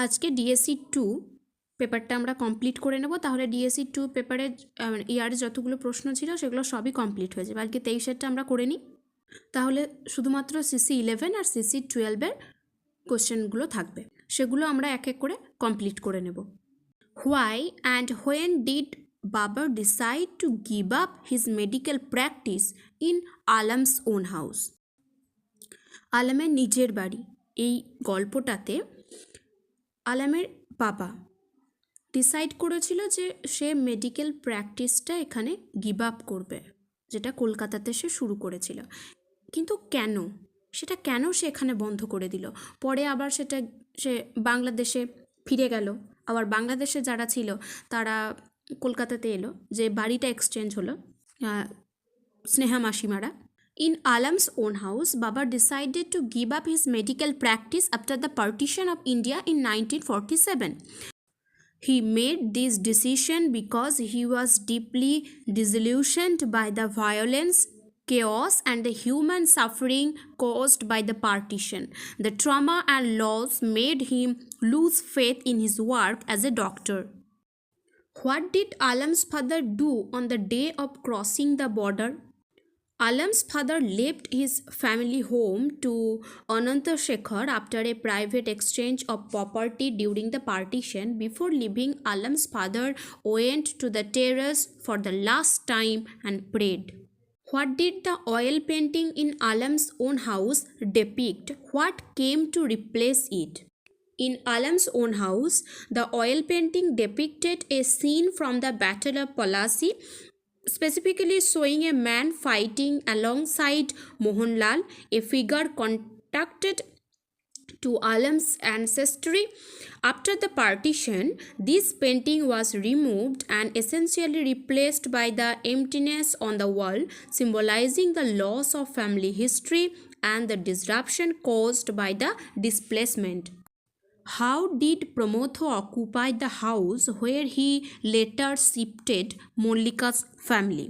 আজকে DSE-2 পেপারটা আমরা কমপ্লিট করে নেব, তাহলে DSE-2 পেপারে ইয়ারে যতগুলো প্রশ্ন ছিল সেগুলো সবই কমপ্লিট হয়ে যাবে। আজকে 23-এরটা আমরা করে নিই, তাহলে শুধুমাত্র CC11 আর CC12-এর কোশ্চেনগুলো থাকবে, সেগুলো আমরা এক এক করে কমপ্লিট করে নেব। Why and when did Babar decide to give up his medical practice in Alam's own house? আলমের নিজের বাড়ি। এই গল্পটাতে আলমের বাবা ডিসাইড করেছিল যে সে মেডিকেল প্র্যাকটিসটা এখানে গিভ আপ করবে, যেটা কলকাতাতে সে শুরু করেছিল। কিন্তু কেন, সেটা কেন সে এখানে বন্ধ করে দিল? পরে আবার সেটা সে বাংলাদেশে ফিরে গেল, আবার বাংলাদেশে যারা ছিল তারা কলকাতাতে এলো, যে বাড়িটা এক্সচেঞ্জ হলো Sneha মাসিমারা। In Alam's own house, Baba decided to give up his medical practice after the partition of India in 1947. He made this decision because he was deeply disillusioned by the violence, chaos, and the human suffering caused by the partition. The trauma and loss made him lose faith in his work as a doctor. What did Alam's father do on the day of crossing the border? Alam's father left his family home to Anantashekhar after a private exchange of property during the partition. Before leaving, Alam's father went to the terrace for the last time and prayed. What did the oil painting in Alam's own house depict? What came to replace it? In Alam's own house, the oil painting depicted a scene from the Battle of Plassey, specifically showing a man fighting alongside Mohanlal, a figure connected to Alam's ancestry. After the partition, this painting was removed and essentially replaced by the emptiness on the wall, symbolizing the loss of family history and the disruption caused by the displacement. How did Pramotho occupy the house where he later shifted Mollika's family?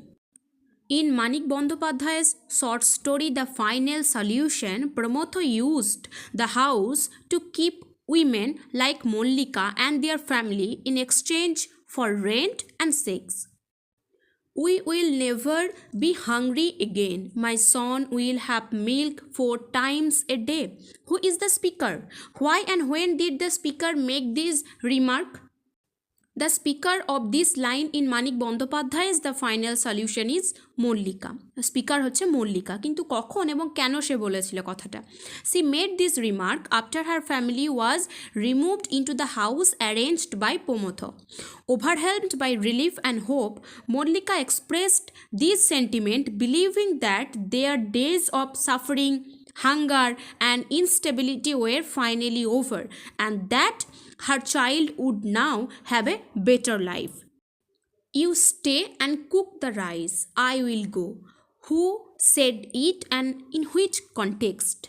In Manik Bandyopadhyay's short story The Final Solution, Pramotho used the house to keep women like Mollika and their family in exchange for rent and sex. We will never be hungry again. My son will have milk 4 times a day. Who is the speaker? Why and when did the speaker make this remark? The speaker of this line in Manik Bandyopadhyay's The Final Solution is Mollika. Speaker হচ্ছে মল্লিকা, কিন্তু কখন এবং কেন সে বলেছিল কথাটা? She made this remark after her family was removed into the house arranged by Pramotho. Overwhelmed by relief and hope, Mollika expressed this sentiment, believing that their days of suffering, hunger, and instability were finally over, and that her child would now have a better life. You stay and cook the rice. I will go. Who said it and in which context?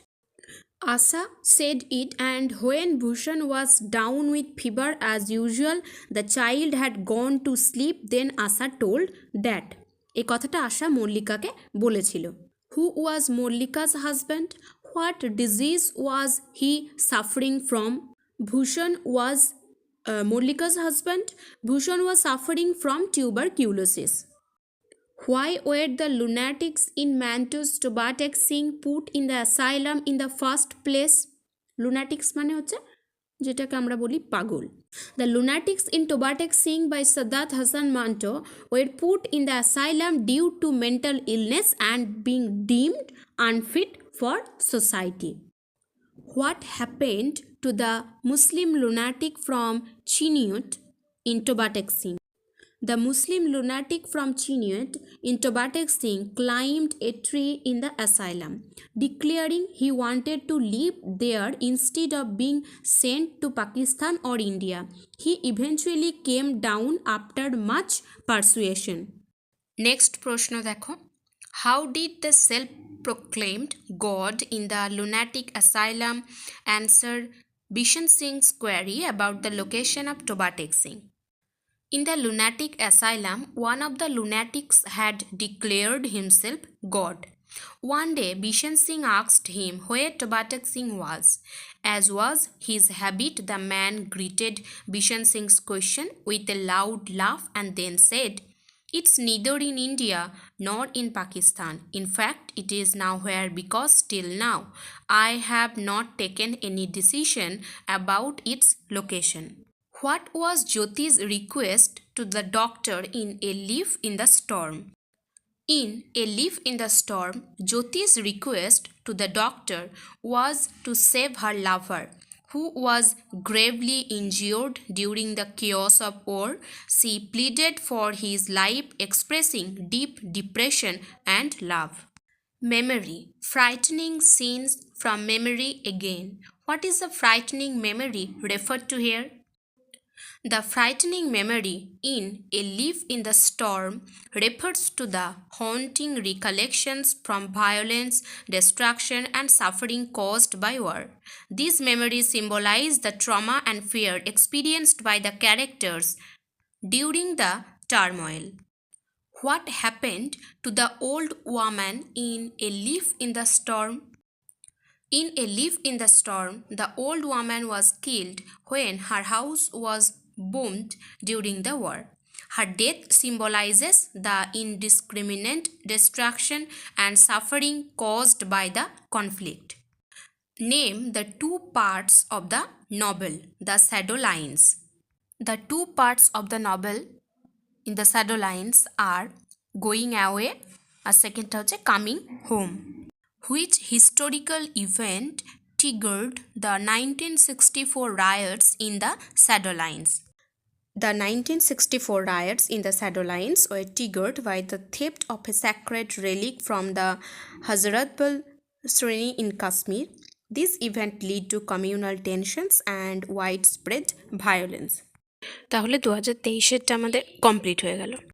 Asa said it, and when Bhushan was down with fever as usual, the child had gone to sleep. Then Asa told Dad. এই কথাটা আশা মল্লিকাকে বলেছিল। Who was Mollika's husband? What disease was he suffering from? Bhushan was Mollika's husband. Bhushan was suffering from tuberculosis. Why were the lunatics in Manto's Tobatek Singh put in the asylum in the first place? Lunatics মানে হচ্ছে যেটাকে আমরা বলি পাগল। The lunatics in Tobatek Singh by Sadat Hasan Manto were put in the asylum due to mental illness and being deemed unfit for society. What happened to the Muslim lunatic from Chiniot in Tobatek Singh? The Muslim lunatic from Chiniot in Tobatek Singh climbed a tree in the asylum, declaring he wanted to live there instead of being sent to Pakistan or India. He eventually came down after much persuasion. Next প্রশ্ন দেখো। How did the self-proclaimed God in the lunatic asylum answer Bishan Singh's query about the location of Tobatek Singh? In the lunatic asylum, one of the lunatics had declared himself God. One day, Bishan Singh asked him where Tobatak Singh was. As was his habit, the man greeted Bishan Singh's question with a loud laugh and then said, "It's neither in India nor in Pakistan. In fact, it is nowhere because till now I have not taken any decision about its location." What was Jyoti's request to the doctor in A Leaf in the Storm? In A Leaf in the Storm, Jyoti's request to the doctor was to save her lover, who was gravely injured during the chaos of war. She pleaded for his life, expressing deep depression and love. Memory. Frightening scenes from memory again. What is the frightening memory referred to here? The frightening memory in A Leaf in the Storm refers to the haunting recollections from violence, destruction, and suffering caused by war. These memories symbolize the trauma and fear experienced by the characters during the turmoil. What happened to the old woman in A Leaf in the Storm? In A Leaf in the Storm, the old woman was killed when her house was bombed during the war. Her death symbolizes the indiscriminate destruction and suffering caused by the conflict. Name the two parts of the novel, The Shadow Lines. The two parts of the novel in The Shadow Lines are Going Away, আর সেকেন্ডটা হচ্ছে Coming Home. Which historical event triggered the 1964 riots in the Shadow Lines? The 1964 riots in the Shadow Lines were triggered by the theft of a sacred relic from the Hazratbal Shrine in Kashmir. This event led to communal tensions and widespread violence. তাহলে 2023-এরটা আমাদের complete হয়ে গেল।